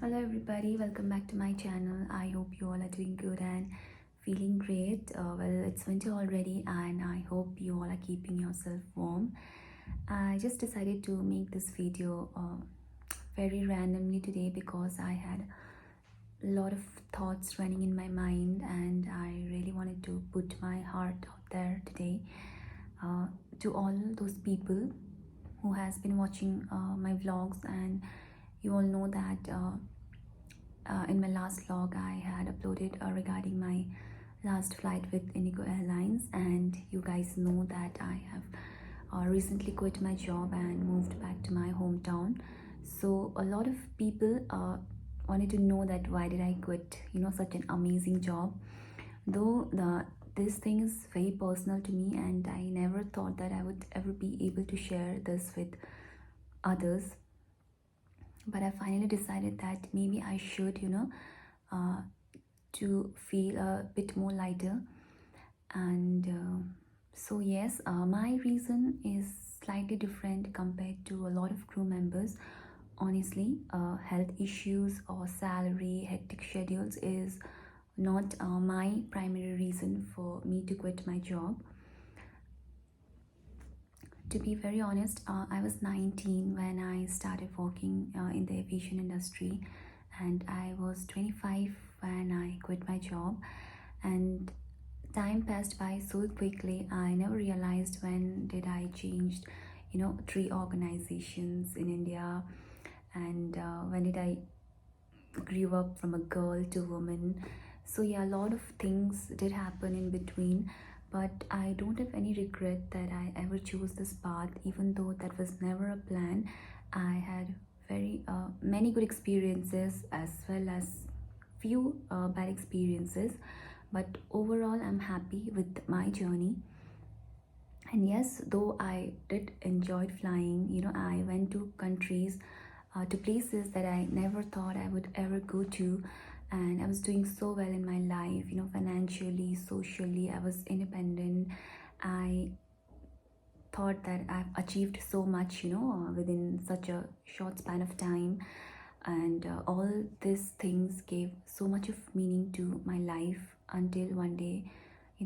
Hello everybody, welcome back to my channel. I hope you all are doing good and feeling great. Well, it's winter already and I hope you all are keeping yourself warm. I just decided to make this video very randomly today because I had a lot of thoughts running in my mind and I really wanted to put my heart out there today uh, to all those people who has been watching my vlogs, and you all know that in my last vlog I had uploaded regarding my last flight with Indigo Airlines, and you guys know that I have recently quit my job and moved back to my hometown. So a lot of people wanted to know that why did I quit, such an amazing job. Though this thing is very personal to me and I never thought that I would ever be able to share this with others, but I finally decided that maybe I should, uh, to feel a bit more lighter. And so, yes, my reason is slightly different compared to a lot of crew members. Honestly, health issues or salary, hectic schedules is not my primary reason for me to quit my job. To be very honest, I was 19 when I started working in the aviation industry, and I was 25 when I quit my job. And time passed by so quickly, I never realized when did I changed, three organizations in India, and when did I grew up from a girl to woman. So yeah, a lot of things did happen in between, but I don't have any regret that I ever chose this path, even though that was never a plan. I had very many good experiences as well as few bad experiences, but overall I'm happy with my journey. And yes, though I did enjoy flying, I went to countries, to places that I never thought I would ever go to. And I was doing so well in my life, financially, socially, I was independent. I thought that I've achieved so much, within such a short span of time. And all these things gave so much of meaning to my life until one day,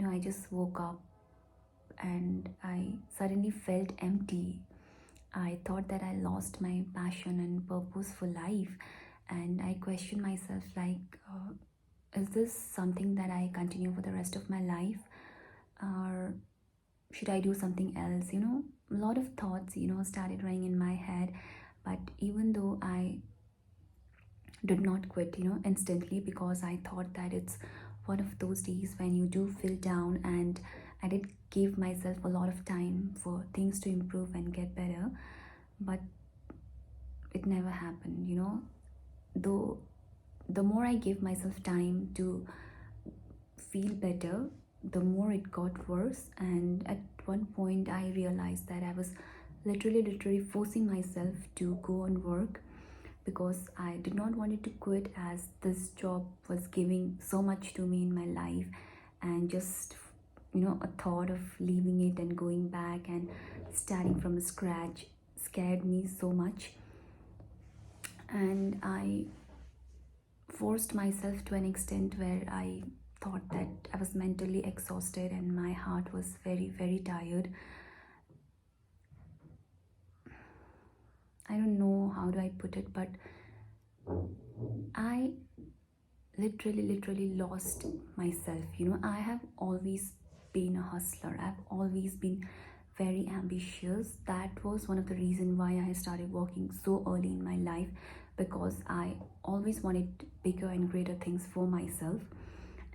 I just woke up and I suddenly felt empty. I thought that I lost my passion and purpose for life, and I questioned myself like, is this something that I continue for the rest of my life, or should I do something else? A lot of thoughts, started running in my head, but even though I did not quit, instantly, because I thought that it's one of those days when you do feel down, and I did give myself a lot of time for things to improve and get better, but it never happened, though the more I gave myself time to feel better, the more it got worse. And at one point I realized that I was literally forcing myself to go and work, because I did not want it to quit, as this job was giving so much to me in my life. And just, a thought of leaving it and going back and starting from scratch scared me so much. And I forced myself to an extent where I thought that I was mentally exhausted and my heart was very tired. I don't know how do I put it, but I literally lost myself. I have always been a hustler. I've always been very ambitious. That was one of the reasons why I started working so early in my life, because I always wanted bigger and greater things for myself,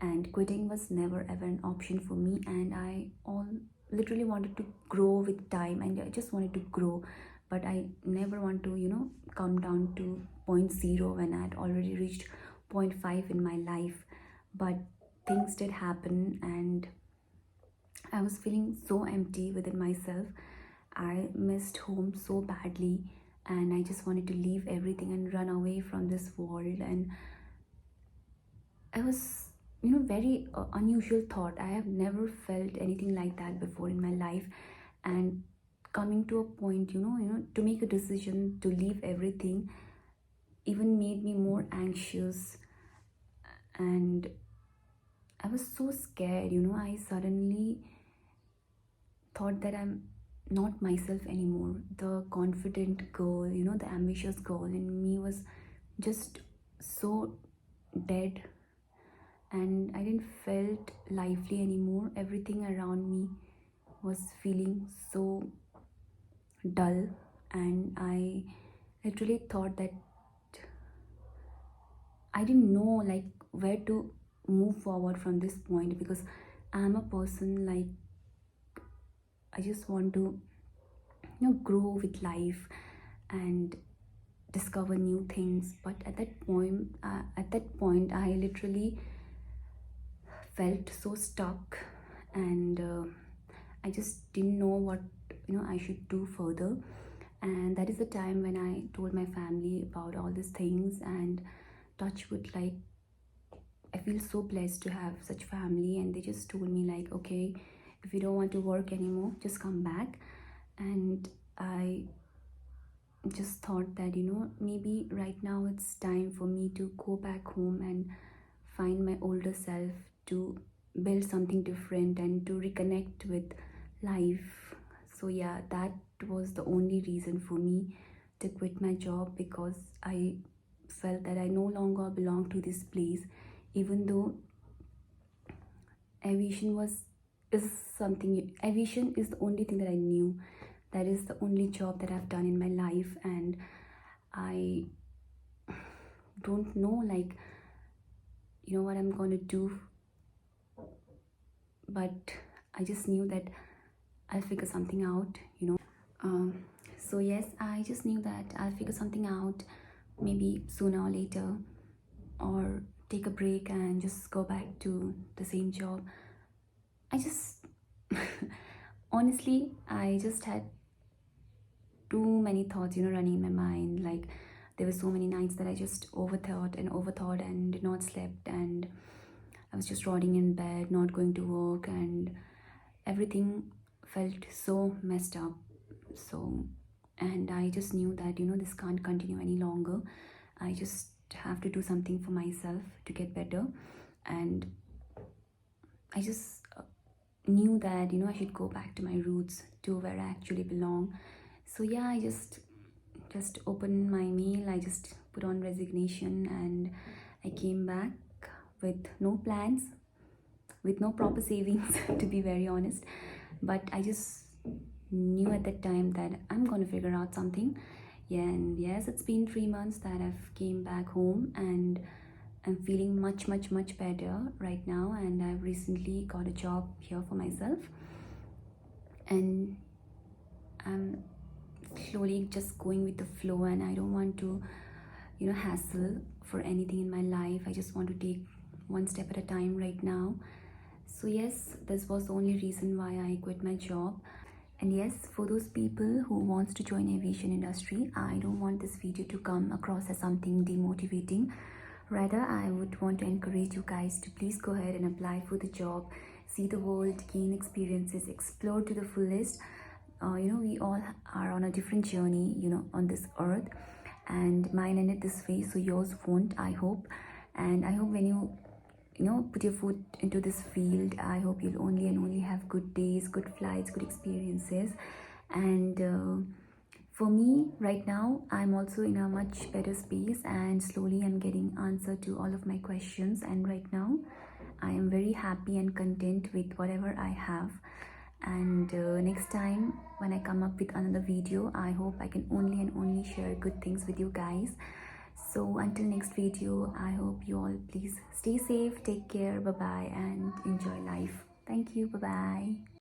and quitting was never ever an option for me. And I all literally wanted to grow with time, and I just wanted to grow, but I never want to, come down to point zero when I had already reached point 0.5 in my life. But things did happen, and I was feeling so empty within myself. I missed home so badly, and I just wanted to leave everything and run away from this world. And I was, very unusual thought. I have never felt anything like that before in my life. And coming to a point, to make a decision to leave everything, even made me more anxious, and I was so scared. I suddenly thought that I'm not myself anymore. The confident girl, the ambitious girl in me was just so dead, and I didn't felt lively anymore. Everything around me was feeling so dull, and I literally thought that I didn't know like where to move forward from this point, because I'm a person like I just want to grow with life and discover new things. But at that point I literally felt so stuck, and I just didn't know what I should do further. And that is the time when I told my family about all these things, and touch wood, like, I feel so blessed to have such family, and they just told me like, okay, if you don't want to work anymore, just come back. And I just thought that maybe right now it's time for me to go back home and find my older self, to build something different and to reconnect with life. So yeah, that was the only reason for me to quit my job, because I felt that I no longer belong to this place. Even though aviation was is something aviation is the only thing that I knew, that is the only job that I've done in my life, and I don't know like what I'm gonna do, but I just knew that I'll figure something out. um, so yes, I just knew that I'll figure something out, maybe sooner or later, or take a break and just go back to the same job. I just honestly, I just had too many thoughts running in my mind. Like, there were so many nights that I just overthought and did not sleep, and I was just rotting in bed, not going to work, and everything felt so messed up. So, and I just knew that this can't continue any longer. I just have to do something for myself to get better. And I just knew that I should go back to my roots, to where I actually belong. So yeah, I just opened my mail, I just put on resignation, and I came back with no plans, with no proper savings to be very honest. But I just knew at that time that I'm going to figure out something. Yeah, and yes, it's been 3 months that I've came back home, and I'm feeling much better right now, and I've recently got a job here for myself, and I'm slowly just going with the flow, and I don't want to hassle for anything in my life. I just want to take one step at a time right now. So yes, this was the only reason why I quit my job. And yes, for those people who wants to join aviation industry, I don't want this video to come across as something demotivating. Rather, I would want to encourage you guys to please go ahead and apply for the job, see the world, gain experiences, explore to the fullest. We all are on a different journey, on this earth, and mine ended this way, so yours won't, I hope. And I hope when you put your foot into this field, I hope you'll only and only have good days, good flights, good experiences. And for me right now, I'm also in a much better space, and slowly I'm getting answer to all of my questions. And right now I am very happy and content with whatever I have. And next time when I come up with another video, I hope I can only and only share good things with you guys. So until next video, I hope you all please stay safe, take care, bye bye, and enjoy life. Thank you, bye bye.